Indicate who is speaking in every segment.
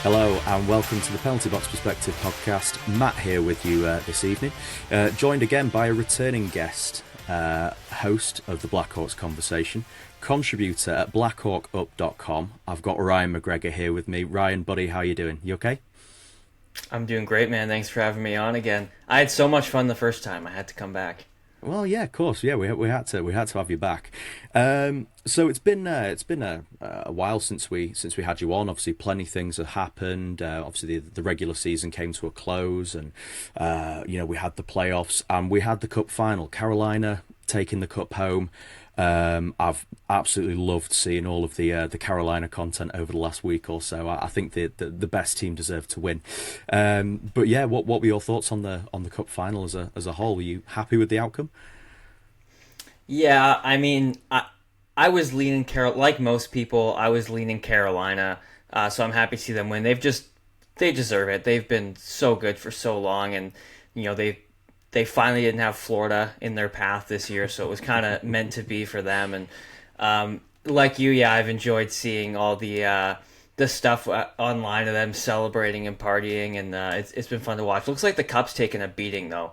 Speaker 1: Hello and welcome to the Penalty Box Perspective podcast. Matt here with you this evening, joined again by a returning guest, host of the Blackhawks Conversation, contributor at blackhawkup.com. I've got Ryan McGregor here with me. Ryan, buddy, how you doing? You okay?
Speaker 2: I'm doing great, man. Thanks for having me on again. I had so much fun the first time. I had to come back.
Speaker 1: Well, yeah, of course, yeah, we had to have you back. So it's been a while since we had you on. Obviously, plenty of things have happened. Obviously, the regular season came to a close, and we had the playoffs and we had the cup final. Carolina taking the cup home. I've absolutely loved seeing all of the Carolina content over the last week or so. I think the best team deserved to win. But yeah, what were your thoughts on the cup final as a whole? Were you happy with the outcome?
Speaker 2: Yeah, I mean, I was leaning like most people. I was leaning Carolina, so I'm happy to see them win. They deserve it. They've been so good for so long, and they finally didn't have Florida in their path this year, so it was kind of meant to be for them. And like you, yeah, I've enjoyed seeing all the stuff online of them celebrating and partying, and it's been fun to watch. Looks like the Cup's taking a beating though.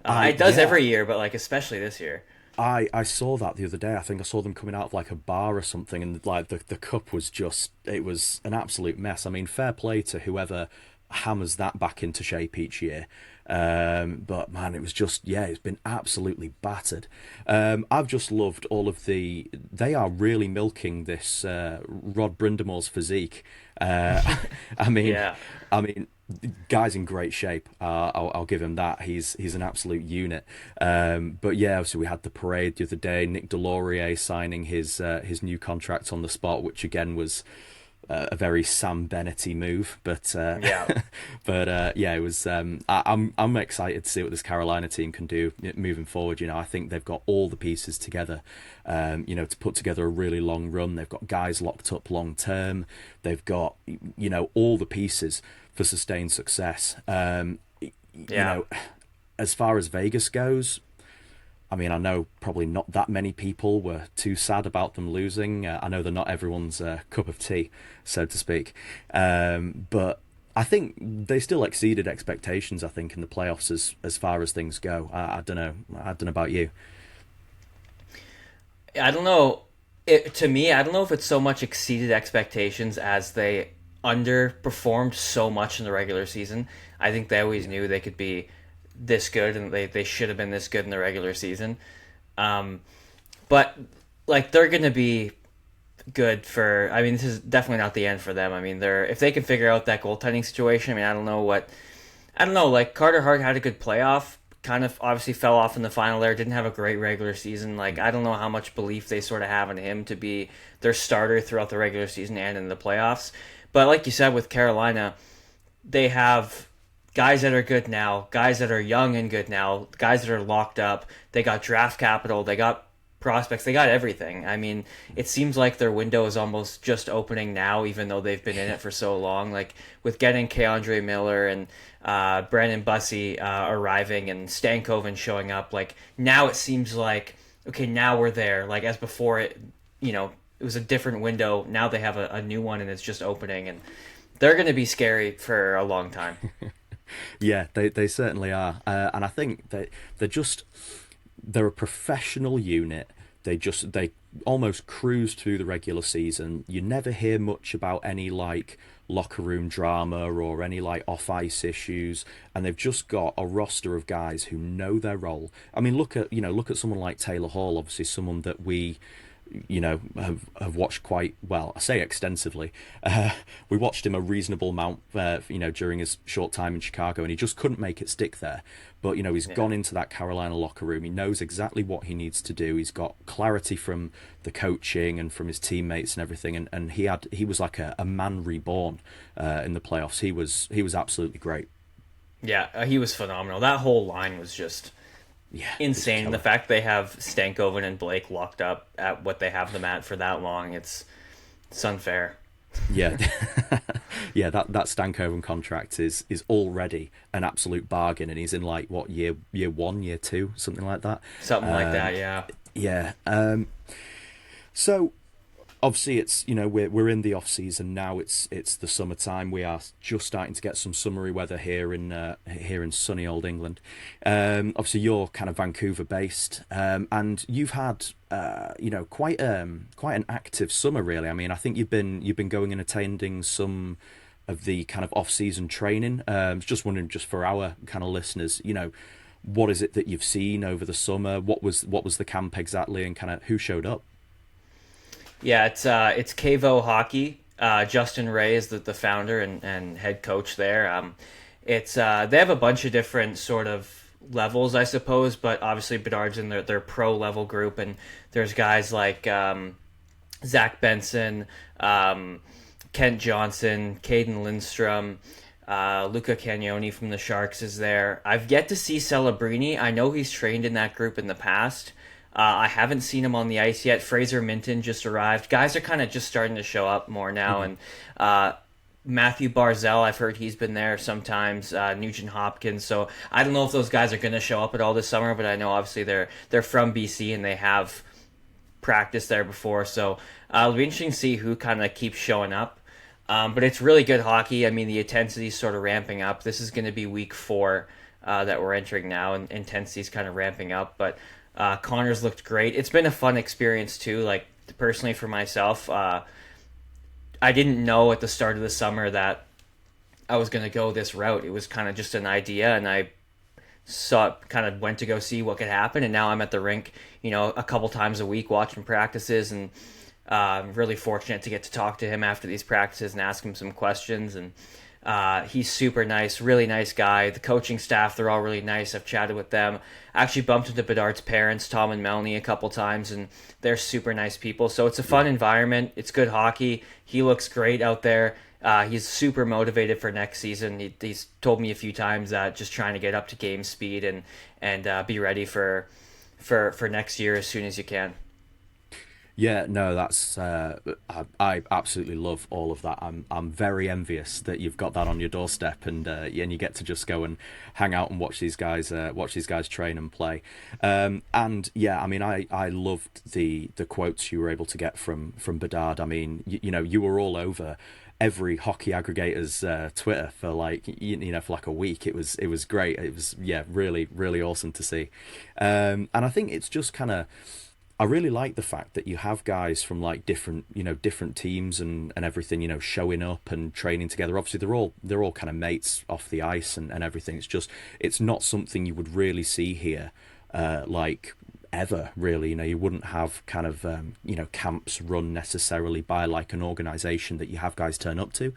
Speaker 2: It does
Speaker 1: Yeah.
Speaker 2: every year, but like especially this year.
Speaker 1: I saw that the other day. I think I saw them coming out of like a bar or something, and like the cup was just, it was an absolute mess. I mean, fair play to whoever hammers that back into shape each year. But man, it was just, yeah, it's been absolutely battered. I've just loved all of they are really milking this Rod Brindamore's physique. Uh, I mean,
Speaker 2: Yeah.
Speaker 1: I mean, guy's in great shape. I'll give him that. He's an absolute unit. But yeah, so we had the parade the other day. Nick Delorier signing his new contract on the spot, which again was a very Sam Bennett move. But
Speaker 2: Yeah.
Speaker 1: yeah, it was. I'm excited to see what this Carolina team can do moving forward. I think they've got all the pieces together. To put together a really long run. They've got guys locked up long term. They've got all the pieces for sustained success. You
Speaker 2: Yeah.
Speaker 1: know, as far as Vegas goes, I mean, I know probably not that many people were too sad about them losing. I know they're not everyone's cup of tea, so to speak. But I think they still exceeded expectations, I think, in the playoffs as far as things go. I don't know. I don't know about you.
Speaker 2: I don't know. To me, I don't know if it's so much exceeded expectations as they underperformed so much in the regular season. I think they always knew they could be this good, and they should have been this good in the regular season. Um, but like they're going to be good for. I mean, this is definitely not the end for them. I mean, they're if they can figure out that goaltending situation. I mean, I don't know. Like Carter Hart had a good playoff. Kind of obviously fell off in the final there. Didn't have a great regular season. Like I don't know how much belief they sort of have in him to be their starter throughout the regular season and in the playoffs. But like you said with Carolina, they have guys that are good now, guys that are young and good now, guys that are locked up. They got draft capital. They got prospects. They got everything. I mean, it seems like their window is almost just opening now, even though they've been in it for so long. Like with getting Keandre Miller and Brandon Bussey arriving and Stankoven showing up, like now it seems like okay, now we're there. Like as before, it was a different window. Now they have a new one and it's just opening, and they're going to be scary for a long time.
Speaker 1: Yeah, they certainly are, and I think they're a professional unit. They almost cruise through the regular season. You never hear much about any like locker room drama or any like off ice issues, and they've just got a roster of guys who know their role. I mean, look at someone like Taylor Hall, obviously someone that we have watched quite well. I say extensively. We watched him a reasonable amount, during his short time in Chicago, and he just couldn't make it stick there. But he's
Speaker 2: Yeah.
Speaker 1: gone into that Carolina locker room. He knows exactly what he needs to do. He's got clarity from the coaching and from his teammates and everything. And he was like a man reborn in the playoffs. He was absolutely great.
Speaker 2: Yeah, he was phenomenal. That whole line was just
Speaker 1: Yeah, it's
Speaker 2: insane. The
Speaker 1: killer.
Speaker 2: fact they have Stankoven and Blake locked up at what they have them at for that long, it's unfair.
Speaker 1: Yeah, yeah. That Stankoven contract is already an absolute bargain, and he's in like what year one, year two, something like that.
Speaker 2: Something like that, yeah.
Speaker 1: Yeah. So obviously it's we're in the off season now. It's the summertime. We are just starting to get some summery weather here in sunny old England. Obviously you're kind of Vancouver based, and you've had quite an active summer really. I mean, I think you've been going and attending some of the kind of off season training. Just wondering, just for our kind of listeners, what is it that you've seen over the summer? What was the camp exactly, and kind of who showed up?
Speaker 2: Yeah, it's Cavo Hockey. Justin Ray is the founder and head coach there. It's they have a bunch of different sort of levels, I suppose, but obviously Bedard's in their pro level group, and there's guys like Zach Benson, Kent Johnson, Caden Lindstrom, Luca Cagnoni from the Sharks is there. I've yet to see Celebrini. I know he's trained in that group in the past. I haven't seen him on the ice yet. Fraser Minton just arrived. Guys are kind of just starting to show up more now, and Matthew Barzell, I've heard he's been there sometimes. Nugent Hopkins. So I don't know if those guys are going to show up at all this summer, but I know obviously they're from BC and they have practiced there before. So it'll be interesting to see who kind of keeps showing up. But it's really good hockey. I mean, the intensity's sort of ramping up. This is going to be week 4 that we're entering now, and intensity's kind of ramping up. But Connor's looked great. It's been a fun experience too. Like personally for myself, I didn't know at the start of the summer that I was going to go this route. It was kind of just an idea, and I kind of went to go see what could happen. And now I'm at the rink, a couple times a week watching practices, and I'm really fortunate to get to talk to him after these practices and ask him some questions. And he's super nice, really nice guy. The coaching staff, they're all really nice. I've chatted with them. I actually bumped into Bedard's parents, Tom and Melanie, a couple times, and they're super nice people. So it's a fun environment. It's good hockey. He looks great out there. He's super motivated for next season. He's told me a few times that just trying to get up to game speed and be ready for next year as soon as you can.
Speaker 1: Yeah, no, that's I absolutely love all of that. I'm very envious that you've got that on your doorstep, and you get to just go and hang out and watch these guys train and play. And yeah, I mean, I loved the quotes you were able to get from Bedard. I mean, you were all over every hockey aggregator's Twitter for for like a week. It was great. It was, yeah, really really awesome to see. And I think it's just kind of, I really like the fact that you have guys from like different teams and everything, showing up and training together. Obviously, they're all kind of mates off the ice and everything. It's not something you would really see here, like ever really. You wouldn't have kind of camps run necessarily by like an organization that you have guys turn up to.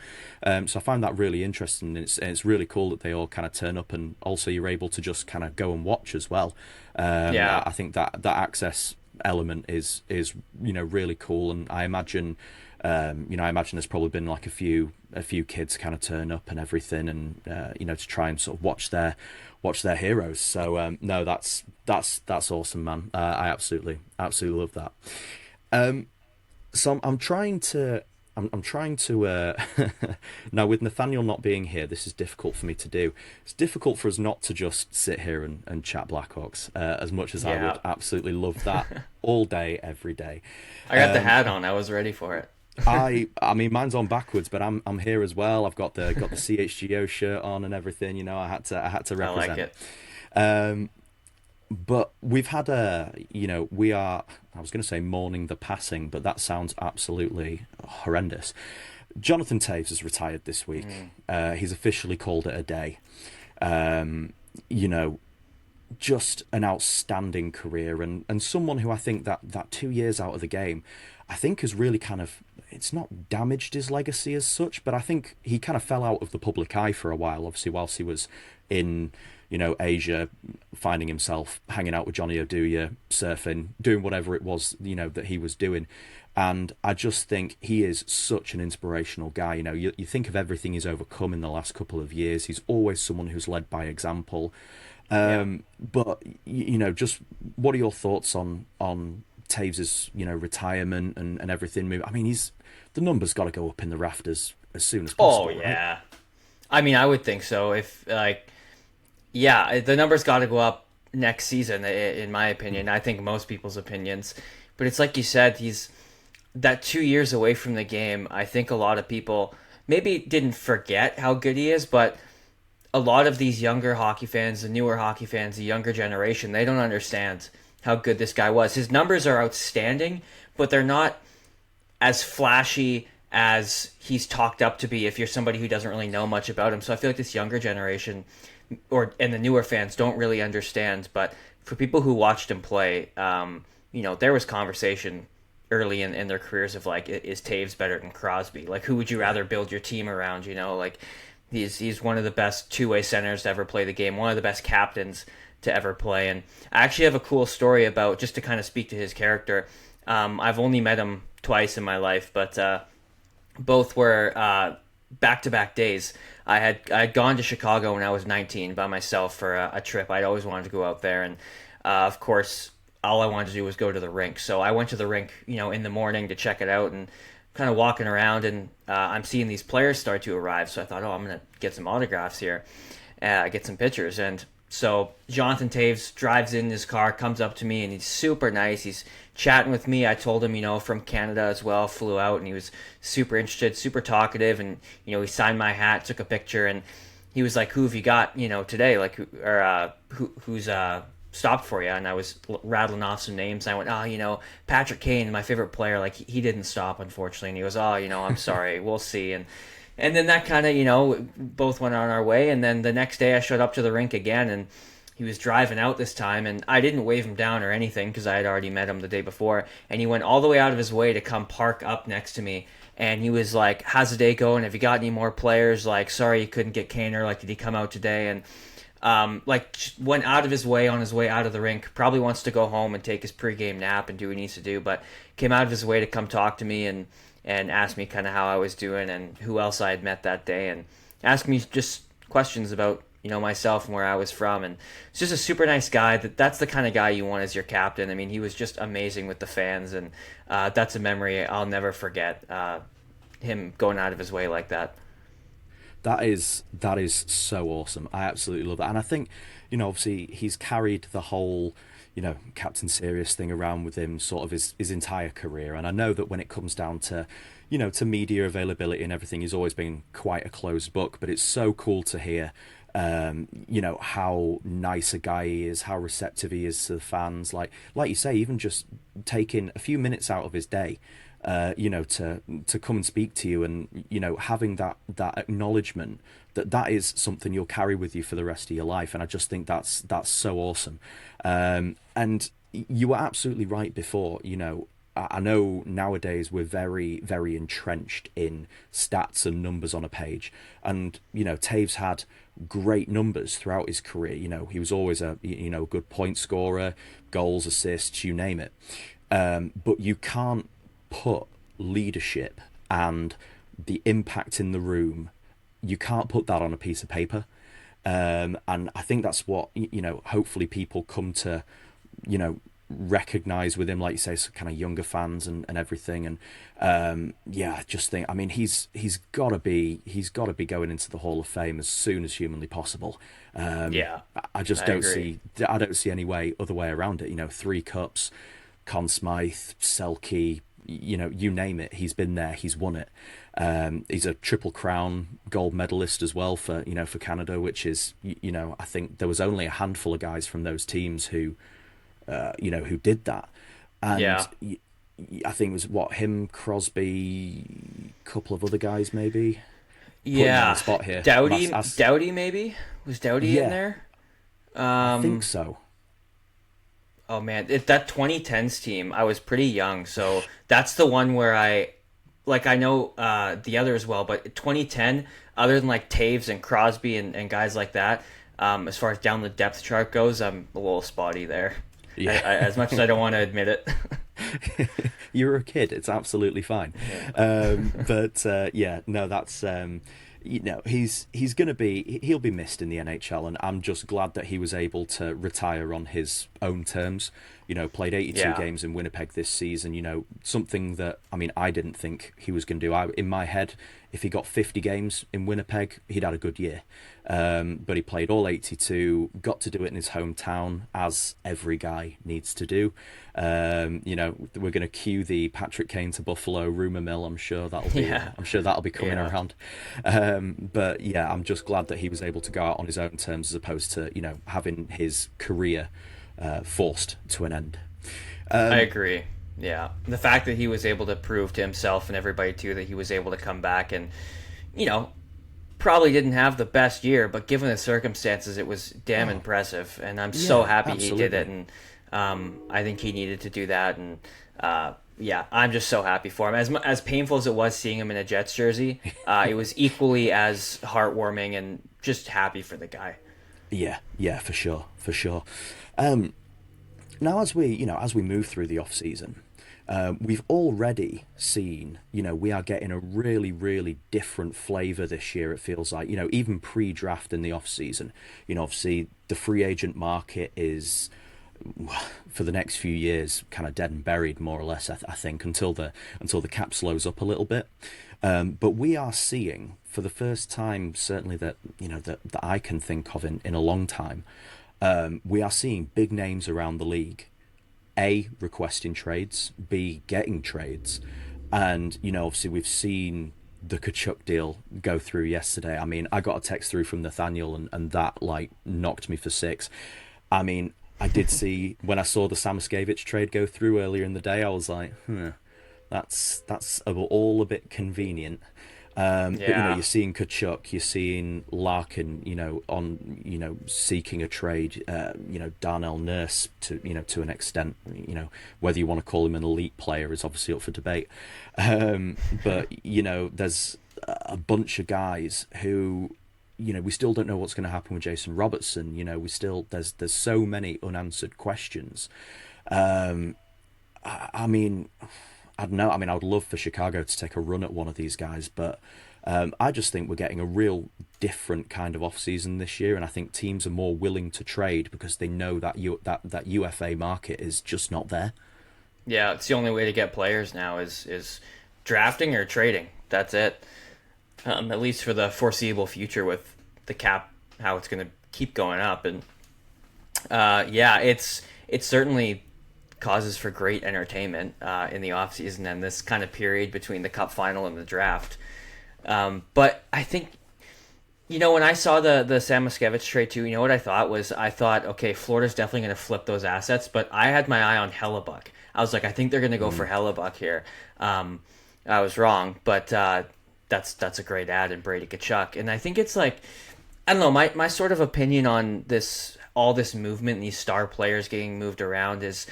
Speaker 1: So I find that really interesting. And it's really cool that they all kind of turn up, and also you're able to just kind of go and watch as well.
Speaker 2: Yeah.
Speaker 1: I think that access element is really cool, and I imagine there's probably been like a few kids kind of turn up and everything, and to try and sort of watch their heroes. So no, that's awesome, man. I absolutely love that. So I'm trying to now, with Nathaniel not being here, this is difficult for me to do. It's difficult for us not to just sit here and chat Blackhawks, as much as I
Speaker 2: Yeah.
Speaker 1: would absolutely love that all day, every day.
Speaker 2: I got the hat on. I was ready for it.
Speaker 1: I mean, mine's on backwards, but I'm here as well. I've got the CHGO shirt on and everything. I had to
Speaker 2: I like
Speaker 1: represent.
Speaker 2: it.
Speaker 1: Um, but we've had we are, I was going to say mourning the passing, but that sounds absolutely horrendous. Jonathan Toews has retired this week. He's officially called it a day. Um, you know, just an outstanding career, and someone who I think that 2 years out of the game, I think has really kind of, it's not damaged his legacy as such, but I think he kind of fell out of the public eye for a while, obviously, whilst he was in, Asia, finding himself hanging out with Johnny Oduya, surfing, doing whatever it was, that he was doing. And I just think he is such an inspirational guy. You think of everything he's overcome in the last couple of years. He's always someone who's led by example.
Speaker 2: Yeah.
Speaker 1: But just what are your thoughts on Taves's retirement and everything? I mean, the numbers got to go up in the rafters as soon as
Speaker 2: Oh
Speaker 1: possible, right?
Speaker 2: yeah. I mean, I would think so. If yeah, the numbers got to go up next season, in my opinion. I think most people's opinions, but it's like you said, he's that 2 years away from the game, I think a lot of people maybe didn't forget how good he is, but a lot of these younger hockey fans, the newer hockey fans, the younger generation, they don't understand how good this guy was. His numbers are outstanding, but they're not as flashy as he's talked up to be if you're somebody who doesn't really know much about him. So I feel like this younger generation and the newer fans don't really understand. But for people who watched him play, there was conversation early in their careers of like, is Taves better than Crosby? Like, who would you rather build your team around? Like he's one of the best two-way centers to ever play the game, one of the best captains to ever play. And I actually have a cool story about, just to kind of speak to his character. I've only met him twice in my life, but both were back-to-back days. I had gone to Chicago when I was 19 by myself for a trip. I'd always wanted to go out there, and of course, all I wanted to do was go to the rink. So I went to the rink, in the morning to check it out, and kind of walking around, and I'm seeing these players start to arrive. So I thought, oh, I'm gonna get some autographs here, get some pictures, and so Jonathan Toews drives in his car, comes up to me, and he's super nice. He's chatting with me. I told him, from Canada as well, flew out, and he was super interested, super talkative, and he signed my hat, took a picture, and he was like, "Who have you got, today? Like, who's stopped for you?" And I was rattling off some names. And I went, "Oh, Patrick Kane, my favorite player. Like, he didn't stop, unfortunately." And he goes, "Oh, I'm sorry. We'll see." And then that kind of, both went on our way. And then the next day I showed up to the rink again, and he was driving out this time, and I didn't wave him down or anything because I had already met him the day before. And he went all the way out of his way to come park up next to me. And he was like, "How's the day going? Have you got any more players? Like, sorry you couldn't get Kaner. Like, did he come out today?" And went out of his way on his way out of the rink. Probably wants to go home and take his pregame nap and do what he needs to do, but came out of his way to come talk to me and asked me kind of how I was doing and who else I had met that day, and asked me just questions about myself and where I was from. And it's just a super nice guy. That's the kind of guy you want as your captain. I mean, he was just amazing with the fans, and that's a memory I'll never forget. Him going out of his way like that.
Speaker 1: That is so awesome. I absolutely love that, and I think obviously he's carried the whole Captain Serious thing around with him sort of his entire career. And I know that when it comes down to to media availability and everything, he's always been quite a closed book. But it's so cool to hear how nice a guy he is, how receptive he is to the fans. Like you say, even just taking a few minutes out of his day to come and speak to you, and having that acknowledgement that is something you'll carry with you for the rest of your life. And I just think that's so awesome. And you were absolutely right before. I know nowadays we're very, very entrenched in stats and numbers on a page, and Taves had great numbers throughout his career. He was always a good point scorer, goals, assists, you name it. But you can't put leadership and the impact in the room, you can't put that on a piece of paper. And I think that's what hopefully people come to recognize with him, like you say, so kind of younger fans and everything. And I just think, I mean, he's got to be going into the Hall of Fame as soon as humanly possible.
Speaker 2: Yeah,
Speaker 1: I just
Speaker 2: I
Speaker 1: don't
Speaker 2: agree.
Speaker 1: see any other way around it. 3 cups, Conn Smythe, Selke, you name it, he's been there, he's won it. He's a Triple Crown gold medalist as well for Canada, which is I think there was only a handful of guys from those teams who who did that. And
Speaker 2: Yeah,
Speaker 1: I think it was him, Crosby, a couple of other guys maybe. Putting you on the
Speaker 2: yeah.
Speaker 1: spot here.
Speaker 2: Doughty maybe was Doughty in
Speaker 1: Yeah,
Speaker 2: there.
Speaker 1: I think
Speaker 2: Um,
Speaker 1: so.
Speaker 2: oh man, that 2010s team. I was pretty young, so that's the one where I know the other as well, but 2010, other than like Taves and Crosby and guys like that, as far as down the depth chart goes, I'm a little spotty there.
Speaker 1: Yeah.
Speaker 2: As much as I don't want to admit it.
Speaker 1: You were a kid, it's absolutely fine.
Speaker 2: Yeah.
Speaker 1: But yeah, no, that's he's gonna be he'll be missed in the NHL, and I'm just glad that he was able to retire on his own terms. Played 82
Speaker 2: Yeah.
Speaker 1: games in Winnipeg this season. Something that I didn't think he was going to do. In my head, if he got 50 games in Winnipeg, he'd had a good year. But he played all 82, got to do it in his hometown, as every guy needs to do. We're going to cue the Patrick Kane to Buffalo rumor mill.
Speaker 2: Yeah.
Speaker 1: I'm sure that'll be coming
Speaker 2: Yeah.
Speaker 1: around. But yeah, I'm just glad that he was able to go out on his own terms as opposed to having his career forced to an end.
Speaker 2: I agree. Yeah. The fact that he was able to prove to himself and everybody too that he was able to come back and, you know, probably didn't have the best year, but given the circumstances, it was damn impressive. And I'm so
Speaker 1: Yeah,
Speaker 2: happy he did
Speaker 1: absolutely.
Speaker 2: it. And I think he needed to do that. And yeah, I'm just so happy for him. As painful as it was seeing him in a Jets jersey, it was equally as heartwarming and just happy for the guy.
Speaker 1: Yeah, yeah, for sure, for sure. Um, Now, as we move through the off season, we've already seen, we are getting a really, really different flavour this year. It feels like, even pre-draft in the off season, obviously the free agent market is for the next few years kind of dead and buried, more or less. I think until the cap slows up a little bit. But we are seeing for the first time, certainly that I can think of in a long time, we are seeing big names around the league, A, requesting trades, B, getting trades. And, obviously we've seen the Kachuk deal go through yesterday. I got a text through from Nathaniel and that like knocked me for six. I did see when I saw the Samoskevich trade go through earlier in the day, I was like, that's all a bit convenient. But
Speaker 2: Yeah.
Speaker 1: you're seeing Kachuk, you're seeing Larkin, on seeking a trade. Darnell Nurse to an extent. Whether you want to call him an elite player is obviously up for debate. But there's a bunch of guys who we still don't know what's going to happen with Jason Robertson. We still there's so many unanswered questions. Um, I mean, I don't know. I would love for Chicago to take a run at one of these guys, but I just think we're getting a real different kind of off season this year, and I think teams are more willing to trade because they know that UFA market is just not there.
Speaker 2: Yeah, it's the only way to get players now is drafting or trading. That's it. At least for the foreseeable future with the cap, how it's going to keep going up. And yeah, it certainly causes for great entertainment in the off season and this kind of period between the cup final and the draft. But I think when I saw the Samoskevich trade too, what I thought, okay, Florida's definitely going to flip those assets, but I had my eye on Hellebuck. I was like, I think they're going to go for Hellebuck here. I was wrong, but that's a great ad in Brady Kachuk, and I think it's like, I don't know, my sort of opinion on all this movement and these star players getting moved around is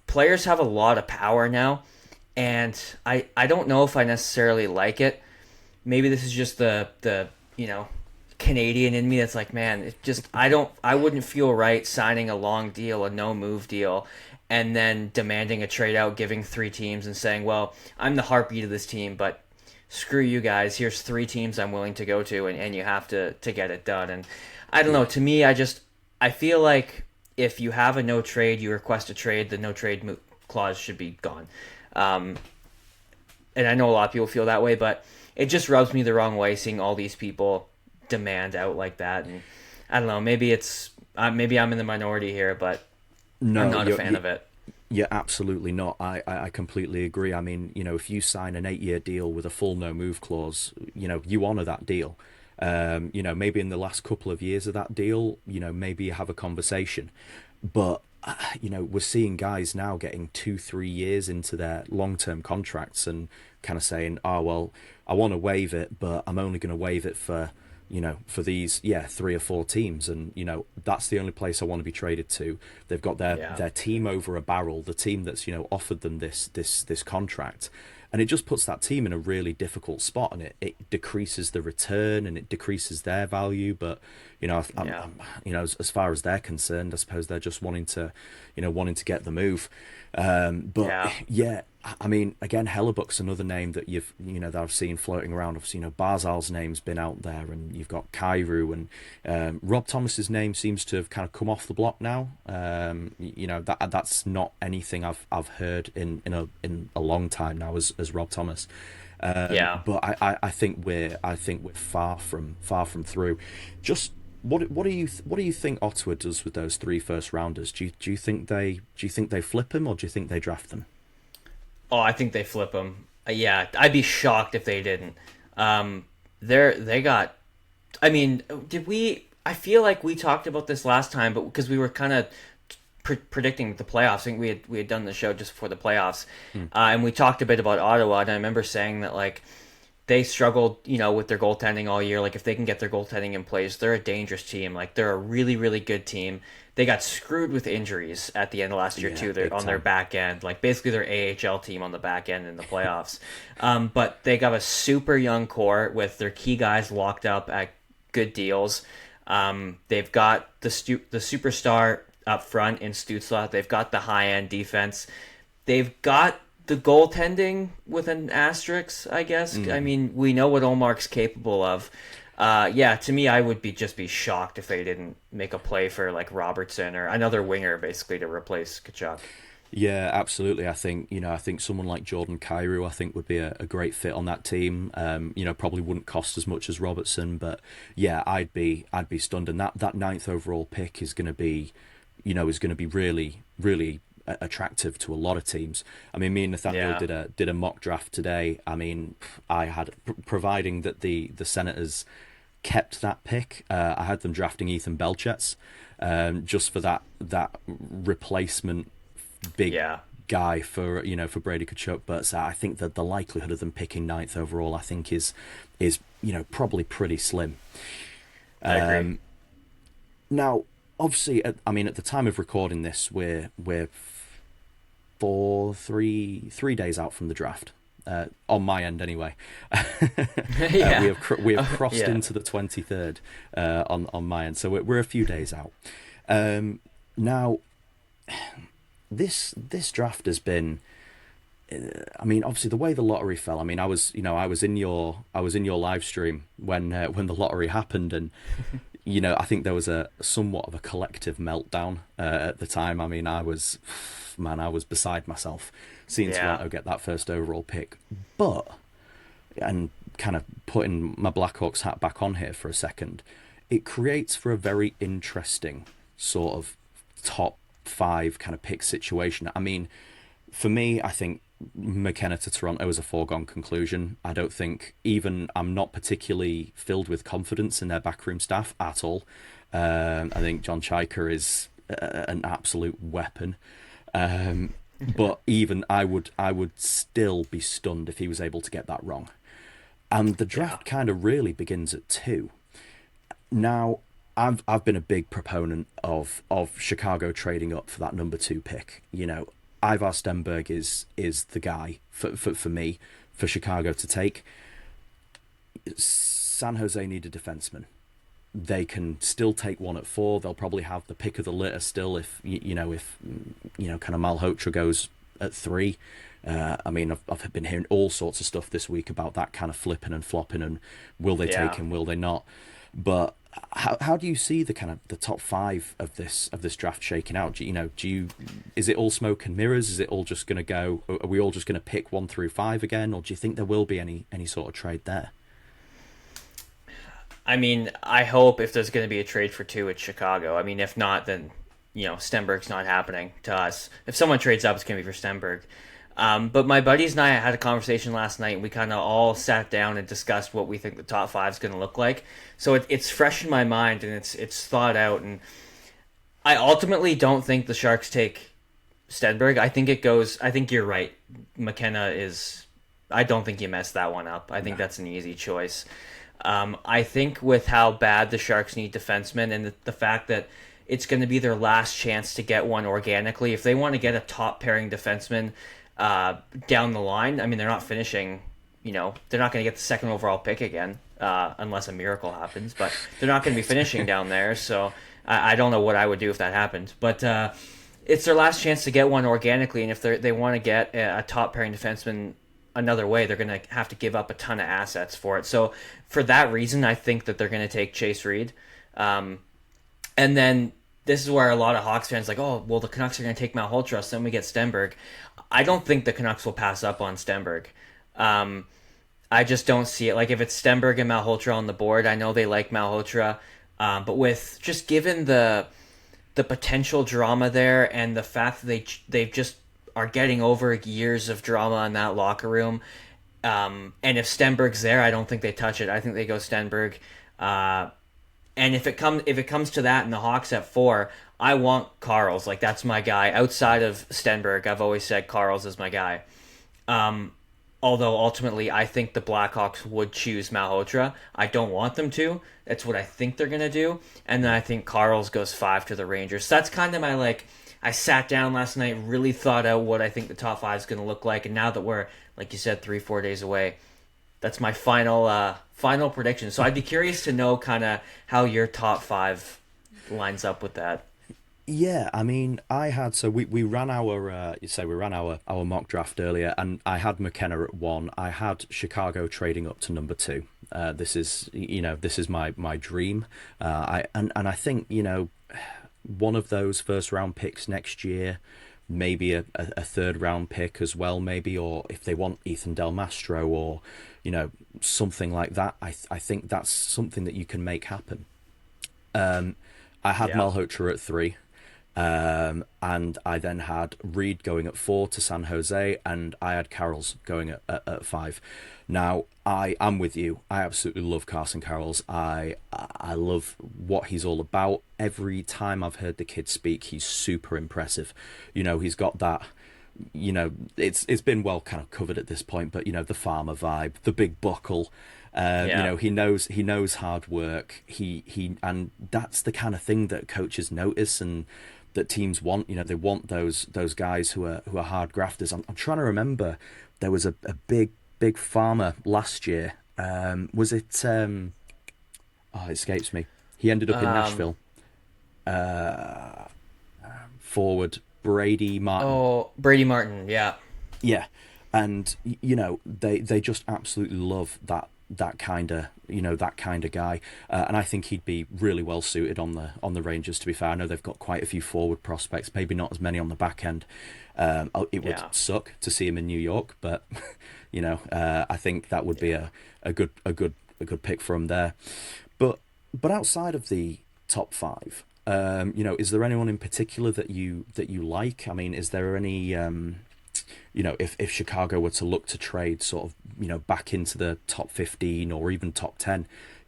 Speaker 2: players have a lot of power now, and I don't know if I necessarily like it. Maybe this is just the Canadian in me that's like, man, it just I wouldn't feel right signing a long deal, a no move deal, and then demanding a trade out, giving three teams and saying, well, I'm the heartbeat of this team, but screw you guys. Here's three teams I'm willing to go to, and you have to get it done. And I don't know.
Speaker 1: Yeah,
Speaker 2: To me, I feel like if you have a no trade, you request a trade, the no trade clause should be gone. Um, and I know a lot of people feel that way, but it just rubs me the wrong way seeing all these people demand out like that. And I don't know. Maybe I'm in the minority here, but I'm
Speaker 1: no,
Speaker 2: not a
Speaker 1: you're,
Speaker 2: fan of it.
Speaker 1: you're absolutely not. I completely agree. If you sign an 8-year deal with a full no move clause, you honour that deal. Maybe in the last couple of years of that deal, maybe you have a conversation. But, we're seeing guys now getting 2-3 years into their long term contracts and kind of saying, oh, well, I want to waive it, but I'm only going to waive it for these, 3 or 4 teams. And, that's the only place I want to be traded to. They've got their,
Speaker 2: Yeah.
Speaker 1: their team over a barrel, the team that's, offered them this contract. And it just puts that team in a really difficult spot, and it decreases the return and it decreases their value. But
Speaker 2: Yeah.
Speaker 1: as far as they're concerned, I suppose they're just wanting to get the move. But
Speaker 2: Yeah.
Speaker 1: yeah, I mean, again, Hellebuck's another name that that I've seen floating around. Obviously, Barzal's name's been out there, and you've got Kyrou, and Rob Thomas's name seems to have kind of come off the block now. That's not anything I've heard in a long time now as Rob Thomas.
Speaker 2: Yeah.
Speaker 1: But I think we're far from through. Just what do you think Ottawa does with those three first rounders? Do you think they flip him, or do you think they draft them?
Speaker 2: Oh, I think they flip them. Yeah, I'd be shocked if they didn't. They got. I mean, did we? I feel like we talked about this last time, but because we were kind of predicting the playoffs, I think we had done the show just before the playoffs, and we talked a bit about Ottawa, and I remember saying that like they struggled, with their goaltending all year. Like if they can get their goaltending in place, they're a dangerous team. Like they're a really, really good team. They got screwed with injuries at the end of last year
Speaker 1: Yeah,
Speaker 2: too. They're
Speaker 1: big
Speaker 2: on their
Speaker 1: time.
Speaker 2: back end, like basically their AHL team on the back end in the playoffs. But they got a super young core with their key guys locked up at good deals. They've got the superstar up front in Stutzla. They've got the high end defense. They've got the goaltending with an asterisk, I guess. I mean, we know what Omark's capable of. Yeah, to me, I would be shocked if they didn't make a play for like Robertson or another winger, basically to replace Kachuk.
Speaker 1: Yeah, absolutely. I think someone like Jordan Kyrou, I think would be a great fit on that team. Probably wouldn't cost as much as Robertson, but yeah, I'd be stunned. And that ninth overall pick is going to be really, really attractive to a lot of teams. I mean, me and Nathaniel
Speaker 2: Yeah,
Speaker 1: did a mock draft today. I mean, I had providing that the Senators kept that pick. I had them drafting Ethan Belchets, just for that replacement big
Speaker 2: yeah,
Speaker 1: guy for Brady Kachuk. But so I think that the likelihood of them picking ninth overall, I think, is probably pretty slim.
Speaker 2: I agree.
Speaker 1: Now, obviously, at the time of recording this, we're 3 days out from the draft. On my end, anyway.
Speaker 2: Yeah,
Speaker 1: We have crossed
Speaker 2: yeah.
Speaker 1: into the 23rd, on my end, so we're a few days out. Now, this draft has been. I mean, obviously, the way the lottery fell. I mean, I was in your live stream when the lottery happened, and I think there was a somewhat of a collective meltdown at the time. I mean, I was beside myself seeing
Speaker 2: Yeah.
Speaker 1: Toronto get that first overall pick. But, and kind of putting my Blackhawks hat back on here for a second, it creates for a very interesting sort of top five kind of pick situation. I mean, for me, I think McKenna to Toronto is a foregone conclusion. I don't think even I'm not particularly filled with confidence in their backroom staff at all. I think John Chaika is an absolute weapon. But even I would still be stunned if he was able to get that wrong. And the
Speaker 2: Yeah.
Speaker 1: draft kind of really begins at two. Now, I've been a big proponent of Chicago trading up for that number two pick. Ivar Stenberg is the guy for me, for Chicago to take. San Jose need a defenseman. They can still take one at four. They'll probably have the pick of the litter still if kind of Malhotra goes at three. I mean, I've been hearing all sorts of stuff this week about that kind of flipping and flopping, and will they take
Speaker 2: Yeah.
Speaker 1: him, will they not? But how do you see the kind of the top five of this draft shaking out? Is it all smoke and mirrors? Is it all just going to go? Are we all just going to pick 1 through 5 again, or do you think there will be any sort of trade there?
Speaker 2: I mean, I hope if there's going to be a trade for two, it's Chicago. I mean, if not, then Stenberg's not happening to us. If someone trades up, it's going to be for Stenberg. But my buddies and I had a conversation last night, and we kind of all sat down and discussed what we think the top five is going to look like. So it's fresh in my mind, and it's thought out. And I ultimately don't think the Sharks take Stenberg. I think it goes. I think you're right. McKenna is. I don't think you messed that one up. I think that's an easy choice. I think with how bad the Sharks need defensemen, and the fact that it's going to be their last chance to get one organically, if they want to get a top pairing defenseman down the line, I mean, they're not finishing. They're not going to get the second overall pick again, unless a miracle happens. But they're not going to be finishing down there. So I don't know what I would do if that happened. But it's their last chance to get one organically, and if they want to get a top pairing defenseman another way, they're going to have to give up a ton of assets for it. So for that reason, I think that they're going to take Chase Reed. And then this is where a lot of Hawks fans are like, oh, well, the Canucks are going to take Malhotra, so then we get Stenberg. I don't think the Canucks will pass up on Stenberg. I just don't see it. Like, if it's Stenberg and Malhotra on the board, I know they like Malhotra, but with just given the potential drama there and the fact that they just are getting over years of drama in that locker room, and if Stenberg's there, I don't think they touch it. I think they go Stenberg. And if it comes to that and the Hawks at 4, I want Carls. Like, that's my guy. Outside of Stenberg, I've always said Carls is my guy. Although ultimately, I think the Blackhawks would choose Malhotra. I don't want them to. That's what I think they're gonna do. And then I think Carls goes 5 to the Rangers. So that's kind of my, like, I sat down last night, really thought out what I think the top 5 is gonna look like, and now that we're, like you said, 3-4 days away, that's my final prediction. So I'd be curious to know kind of how your top 5 lines up with that.
Speaker 1: Yeah, I mean, I had so we ran our we ran our mock draft earlier, and I had McKenna at 1. I had Chicago trading up to number 2. This is this is my dream. I think one of those first round picks next year, maybe a third round pick as well, maybe, or if they want Ethan Del Mastro or something like that. I think that's something that you can make happen. I had
Speaker 2: Yeah.
Speaker 1: Malhotra at 3. And I then had Reed going at 4 to San Jose, and I had Carroll's going at 5. Now, I am with you. I absolutely love Carson Carroll's. I love what he's all about. Every time I've heard the kid speak, he's super impressive. He's got that. It's been well kind of covered at this point, but the farmer vibe, the big buckle.
Speaker 2: Yeah.
Speaker 1: He knows hard work. And that's the kind of thing that coaches notice and that teams want. They want those guys who are hard grafters. I'm trying to remember. There was a big farmer last year. Was it? It escapes me. He ended up in Nashville. Forward Brady Martin.
Speaker 2: Oh, Brady Martin. Yeah.
Speaker 1: Yeah, and they just absolutely love that kind of guy, and I think he'd be really well suited on the Rangers. To be fair, I know they've got quite a few forward prospects, maybe not as many on the back end. It would
Speaker 2: Yeah.
Speaker 1: suck to see him in New York, but I think that would be a good pick from there. But outside of the top 5, is there anyone in particular that you like? I mean, is there any if Chicago were to look to trade sort of back into the top 15 or even top 10,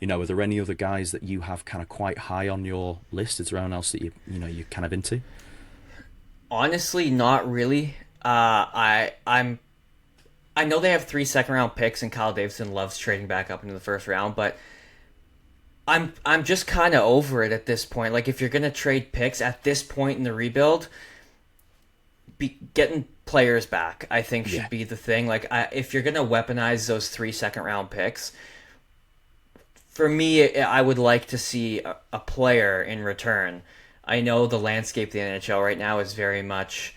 Speaker 1: are there any other guys that you have kind of quite high on your list? Is there anyone else that you're kind of into?
Speaker 2: Honestly, not really. I know they have 3 second round picks, and Kyle Davidson loves trading back up into the first round, but I'm just kind of over it at this point. Like, if you're gonna trade picks at this point in the rebuild, getting players back, I think, should
Speaker 1: Yeah.
Speaker 2: be the thing. Like, if you're gonna weaponize those 3 second round picks, for me, I would like to see a player in return. I know the landscape of the NHL right now is very much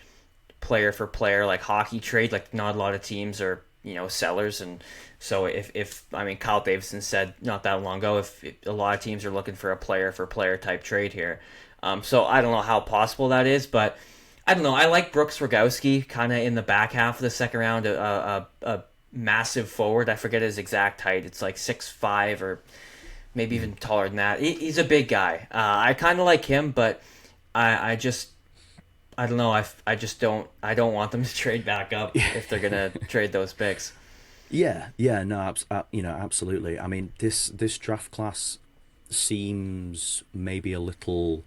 Speaker 2: player for player, like hockey trade. Like, not a lot of teams are sellers, and so if I mean, Kyle Davidson said not that long ago, if a lot of teams are looking for a player for player type trade here. So I don't know how possible that is, but I don't know. I like Brooks Rogowski kind of in the back half of the second round, a massive forward. I forget his exact height. It's like 6'5" or maybe even taller than that. He's a big guy. I kind of like him, but I just I don't know. I don't want them to trade back up if they're gonna trade those picks.
Speaker 1: Yeah, no, absolutely. I mean, this draft class seems maybe a little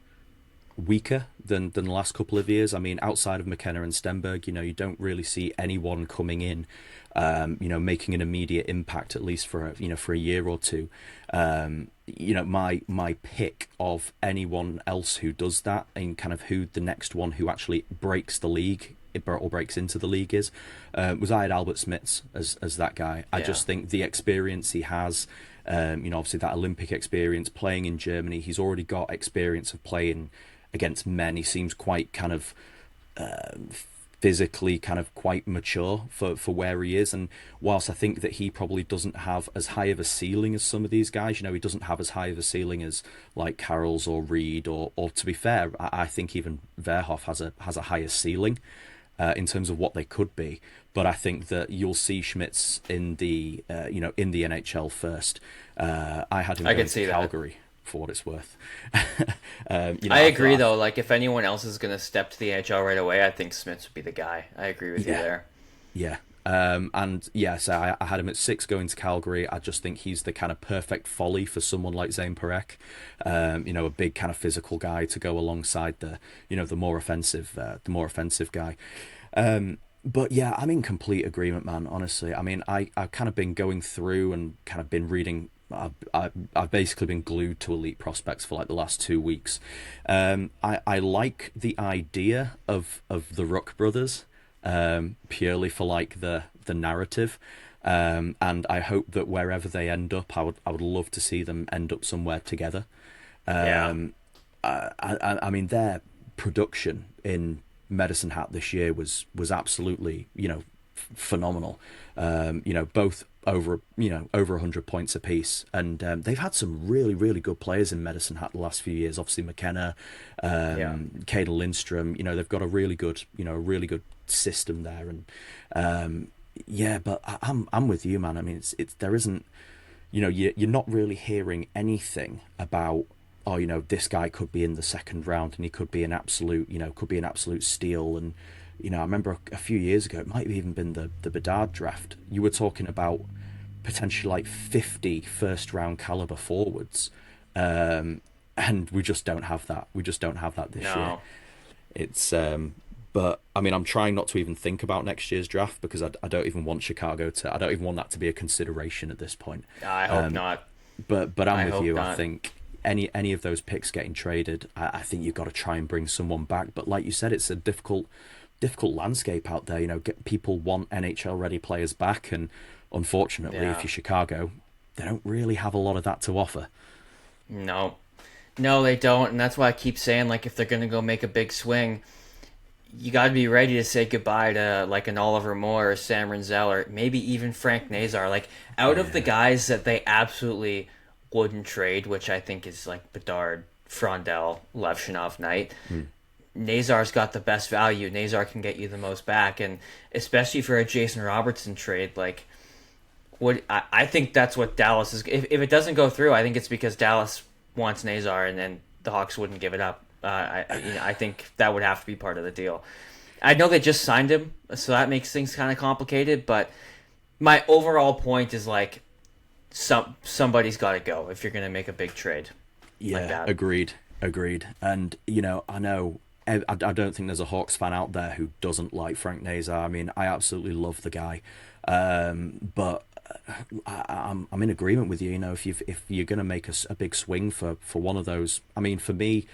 Speaker 1: weaker than the last couple of years. I mean, outside of McKenna and Stenberg, you don't really see anyone coming in, making an immediate impact, at least for for a year or two. My pick of anyone else who does that, and kind of who the next one who actually breaks the league or breaks into the league is, was I had Albert Smits as that guy. I
Speaker 2: Yeah.
Speaker 1: just think the experience he has, obviously that Olympic experience playing in Germany, he's already got experience of playing against men. He seems quite kind of physically kind of quite mature for where he is. And whilst I think that he probably doesn't have as high of a ceiling as some of these guys, he doesn't have as high of a ceiling as like Carroll's or Reed, or to be fair, I think even Verhoff has a higher ceiling in terms of what they could be. But I think that you'll see Schmitz in the in the NHL first. I had him
Speaker 2: I
Speaker 1: going
Speaker 2: could
Speaker 1: to
Speaker 2: see that.
Speaker 1: Calgary for what it's worth.
Speaker 2: I
Speaker 1: I
Speaker 2: agree,
Speaker 1: thought,
Speaker 2: though. Like, if anyone else is going to step to the NHL right away, I think Smith would be the guy. I agree with you
Speaker 1: yeah,
Speaker 2: there.
Speaker 1: yeah. And yeah, so I had him at 6 going to Calgary. I just think he's the kind of perfect folly for someone like Zane Parekh. A big kind of physical guy to go alongside the more offensive guy. But yeah, I'm in complete agreement, man. Honestly, I mean, I've kind of been going through and kind of been reading. I've basically been glued to Elite Prospects for like the last 2 weeks. I like the idea of the Ruck brothers, purely for like the narrative. And I hope that wherever they end up, I would love to see them end up somewhere together.
Speaker 2: Yeah.
Speaker 1: I mean, their production in Medicine Hat this year was absolutely phenomenal. Both over 100 points apiece, and they've had some really really good players in Medicine Hat the last few years. Obviously McKenna,
Speaker 2: Yeah.
Speaker 1: Caden Lindstrom. They've got a really good system there, and yeah. But I'm with you, man. I mean, it's there isn't you're not really hearing anything about, oh, this guy could be in the second round and he could be an absolute, steal. And, I remember a few years ago, it might have even been the Bedard draft. You were talking about potentially like 50 first round caliber forwards. And we just don't have that. We just don't have that this year.
Speaker 2: No.
Speaker 1: It's, but I mean, I'm trying not to even think about next year's draft because I don't even want I don't even want that to be a consideration at this point.
Speaker 2: I hope not.
Speaker 1: But I'm
Speaker 2: I
Speaker 1: with
Speaker 2: hope
Speaker 1: you. I
Speaker 2: not.
Speaker 1: think any of those picks getting traded, I think you've got to try and bring someone back. But like you said, it's a difficult landscape out there. People want NHL ready players back, and unfortunately, if
Speaker 2: Yeah.
Speaker 1: you're Chicago, they don't really have a lot of that to offer.
Speaker 2: No. No, they don't. And that's why I keep saying, like, if they're going to go make a big swing, you got to be ready to say goodbye to like an Oliver Moore or Sam Renzel or maybe even Frank Nazar. Like out of the
Speaker 1: Yeah.
Speaker 2: guys that they absolutely wouldn't trade, which I think is like Bedard, Frondell, Levshinov, Knight.
Speaker 1: Hmm.
Speaker 2: Nazar's got the best value. Nazar can get you the most back, and especially for a Jason Robertson trade, like what I think that's what Dallas is. If it doesn't go through, I think it's because Dallas wants Nazar, and then the Hawks wouldn't give it up. I think that would have to be part of the deal. I know they just signed him, so that makes things kind of complicated. But my overall point is like somebody's got to go if you're going to make a big trade like
Speaker 1: Yeah,
Speaker 2: that.
Speaker 1: agreed. And I know I don't think there's a Hawks fan out there who doesn't like Frank Nazar. I mean, I absolutely love the guy, but I'm in agreement with you. If you're going to make a big swing for one of those, I mean, for me,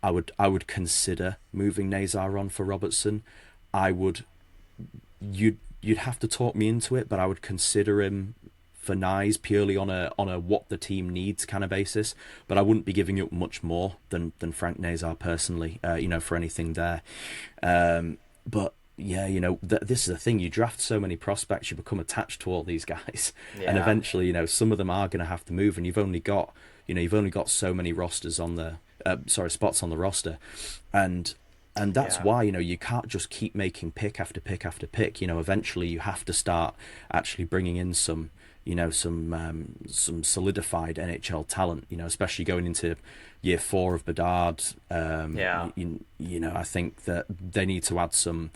Speaker 1: I would consider moving Nazar on for Robertson. I would you'd have to talk me into it, but I would consider him for Nyes purely on a what the team needs kind of basis. But I wouldn't be giving up much more than Frank Nazar personally, for anything there. But yeah, this is the thing. You draft so many prospects, you become attached to all these guys, and
Speaker 2: Yeah,
Speaker 1: eventually, some of them are going to have to move, and you've only got so many rosters on the spots on the roster, and that's
Speaker 2: yeah,
Speaker 1: why you can't just keep making pick after pick after pick. Eventually you have to start actually bringing in some solidified NHL talent. Especially going into year 4 of Bedard.
Speaker 2: yeah,
Speaker 1: I think that they need to add some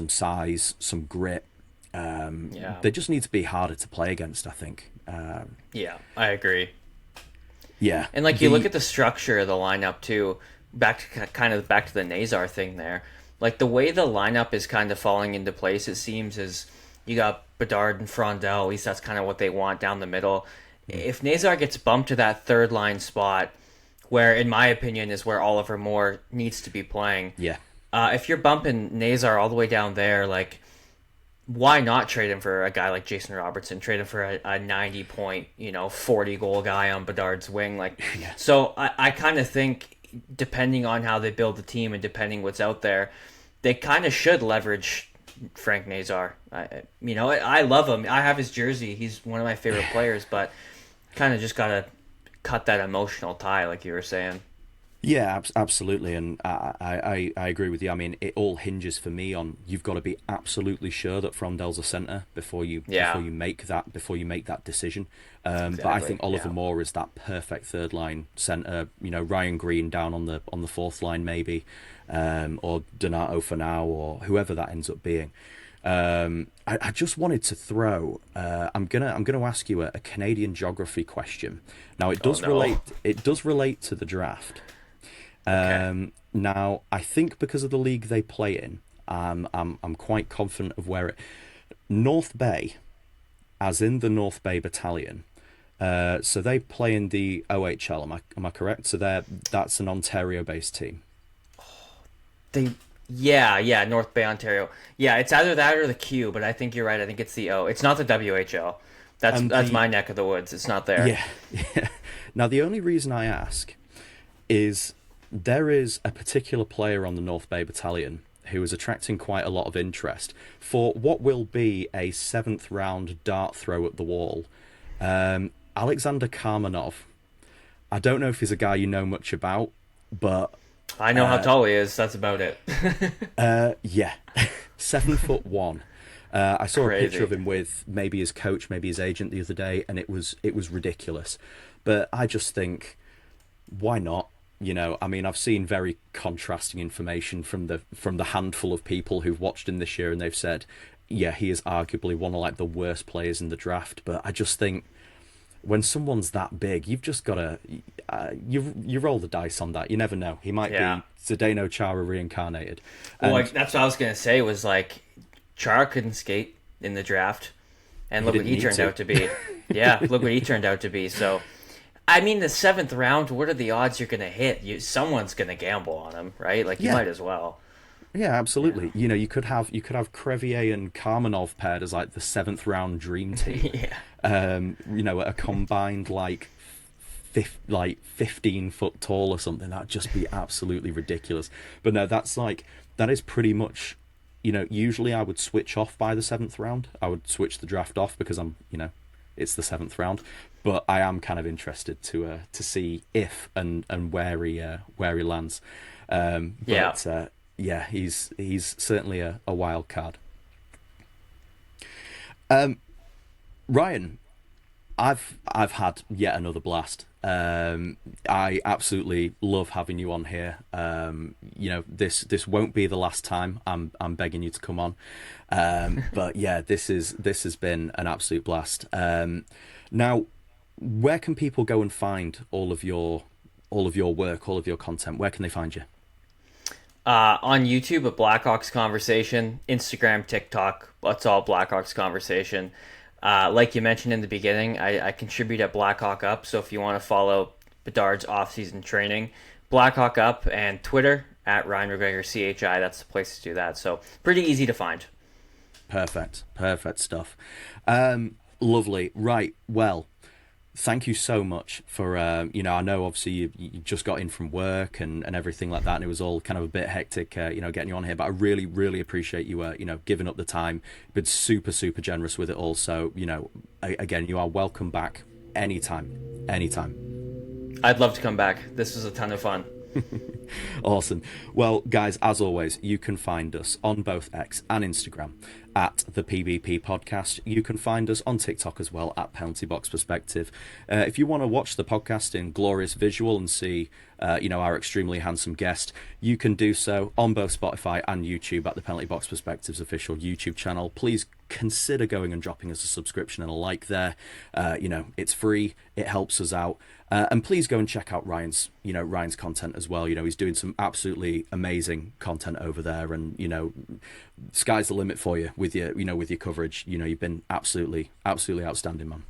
Speaker 1: size, some grit.
Speaker 2: yeah,
Speaker 1: They just need to be harder to play against, I think.
Speaker 2: yeah. I agree.
Speaker 1: Yeah,
Speaker 2: And like you look at the structure of the lineup too, back to the Nazar thing there. Like the way the lineup is kind of falling into place, it seems is you got Bedard and Frondell. At least that's kind of what they want down the middle. If Nazar gets bumped to that third line spot, where in my opinion is where Oliver Moore needs to be playing,
Speaker 1: yeah,
Speaker 2: if you're bumping Nazar all the way down there, like why not trade him for a guy like Jason Robertson? Trade him for a 90 point, 40 goal guy on Bedard's wing. Like,
Speaker 1: yeah,
Speaker 2: so I kind of think depending on how they build the team and depending what's out there, they kind of should leverage Frank Nazar. I love him. I have his jersey. He's one of my favorite players, but kind of just gotta cut that emotional tie, like you were saying.
Speaker 1: Yeah, absolutely, and I agree with you. I mean, it all hinges for me on you've got to be absolutely sure that Frondel's a centre
Speaker 2: Yeah,
Speaker 1: before you make that decision. But I
Speaker 2: exactly.
Speaker 1: think Oliver
Speaker 2: Yeah,
Speaker 1: Moore is that perfect third line centre. Ryan Green down on the fourth line maybe, or Donato for now, or whoever that ends up being. I just wanted to throw. I'm gonna ask you a Canadian geography question. Now it
Speaker 2: oh
Speaker 1: does
Speaker 2: no.
Speaker 1: relate. It does relate to the draft.
Speaker 2: Okay.
Speaker 1: Now, I think because of the league they play in, I'm quite confident of where it. North Bay, as in the North Bay Battalion. So they play in the OHL. Am I correct? So that's an Ontario-based team.
Speaker 2: They yeah, North Bay, Ontario. Yeah, it's either that or the Q, but I think you're right. I think it's the O. It's not the WHL.
Speaker 1: And
Speaker 2: That's
Speaker 1: the
Speaker 2: my neck of the woods. It's not there.
Speaker 1: Yeah, yeah. Now the only reason I ask is there is a particular player on the North Bay Battalion who is attracting quite a lot of interest for what will be a seventh round dart throw at the wall. Alexander Karmanov. I don't know if he's a guy you know much about, but
Speaker 2: I know how tall he is. That's about it.
Speaker 1: yeah, 7'1". I saw a picture
Speaker 2: Crazy.
Speaker 1: of him with maybe his coach, maybe his agent the other day, and it was ridiculous. But I just think, why not? I mean, I've seen very contrasting information from the handful of people who've watched him this year, and they've said, yeah, he is arguably one of like the worst players in the draft. But I just think when someone's that big, you've just got to you roll the dice on that. You never know. He might
Speaker 2: Yeah.
Speaker 1: be Zdeno Chara reincarnated,
Speaker 2: Well,
Speaker 1: and
Speaker 2: like that's what I was gonna say was like Char couldn't skate in the draft, and
Speaker 1: he
Speaker 2: look what
Speaker 1: didn't
Speaker 2: he
Speaker 1: need
Speaker 2: turned
Speaker 1: to.
Speaker 2: out to be. Yeah, look what he turned out to be. So, I mean, the seventh round. What are the odds you're gonna hit? Someone's gonna gamble on him, right? Like you
Speaker 1: Yeah,
Speaker 2: might as well.
Speaker 1: yeah,
Speaker 2: Yeah.
Speaker 1: absolutely. You could have Crevier and Karmanov paired as like the seventh round dream team.
Speaker 2: Yeah.
Speaker 1: A combined like 15 foot tall or something. That'd just be absolutely ridiculous. But no, that is pretty much. Usually I would switch off by the seventh round. I would switch the draft off because it's the seventh round. But I am kind of interested to see if and where he lands.
Speaker 2: Yeah.
Speaker 1: But yeah, he's certainly a wild card. Ryan, I've had yet another blast. I absolutely love having you on here. This won't be the last time. I'm begging you to come on. But yeah, this has been an absolute blast. Now, where can people go and find all of your work, all of your content? Where can they find you?
Speaker 2: On YouTube at Blackhawks Conversation, Instagram, TikTok, that's all Blackhawks Conversation. Like you mentioned in the beginning, I contribute at Blackhawk Up, so if you want to follow Bedard's off-season training, Blackhawk Up and Twitter at Ryan McGregor CHI, that's the place to do that. So pretty easy to find.
Speaker 1: Perfect stuff. Lovely. Right. Well, thank you so much for I know obviously you just got in from work and everything like that, and it was all kind of a bit hectic getting you on here, but I really appreciate you giving up the time. You've been super generous with it all, so again, you are welcome back anytime.
Speaker 2: I'd love to come back. This was a ton of fun.
Speaker 1: Awesome. Well, guys, as always, you can find us on both X and Instagram at the PBP Podcast. You can find us on TikTok as well at Penalty Box Perspective. If you want to watch the podcast in glorious visual and see, our extremely handsome guest, you can do so on both Spotify and YouTube at the Penalty Box Perspective's official YouTube channel. Please consider going and dropping us a subscription and a like there. It's free. It helps us out. And please go and check out Ryan's content as well. He's doing some absolutely amazing content over there, and sky's the limit for you with your coverage. You've been absolutely outstanding, man.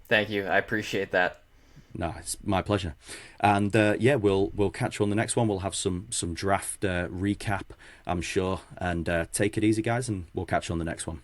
Speaker 2: Thank you. I appreciate that.
Speaker 1: No, it's my pleasure. And yeah, we'll catch you on the next one. We'll have some draft recap, I'm sure. And take it easy, guys, and we'll catch you on the next one.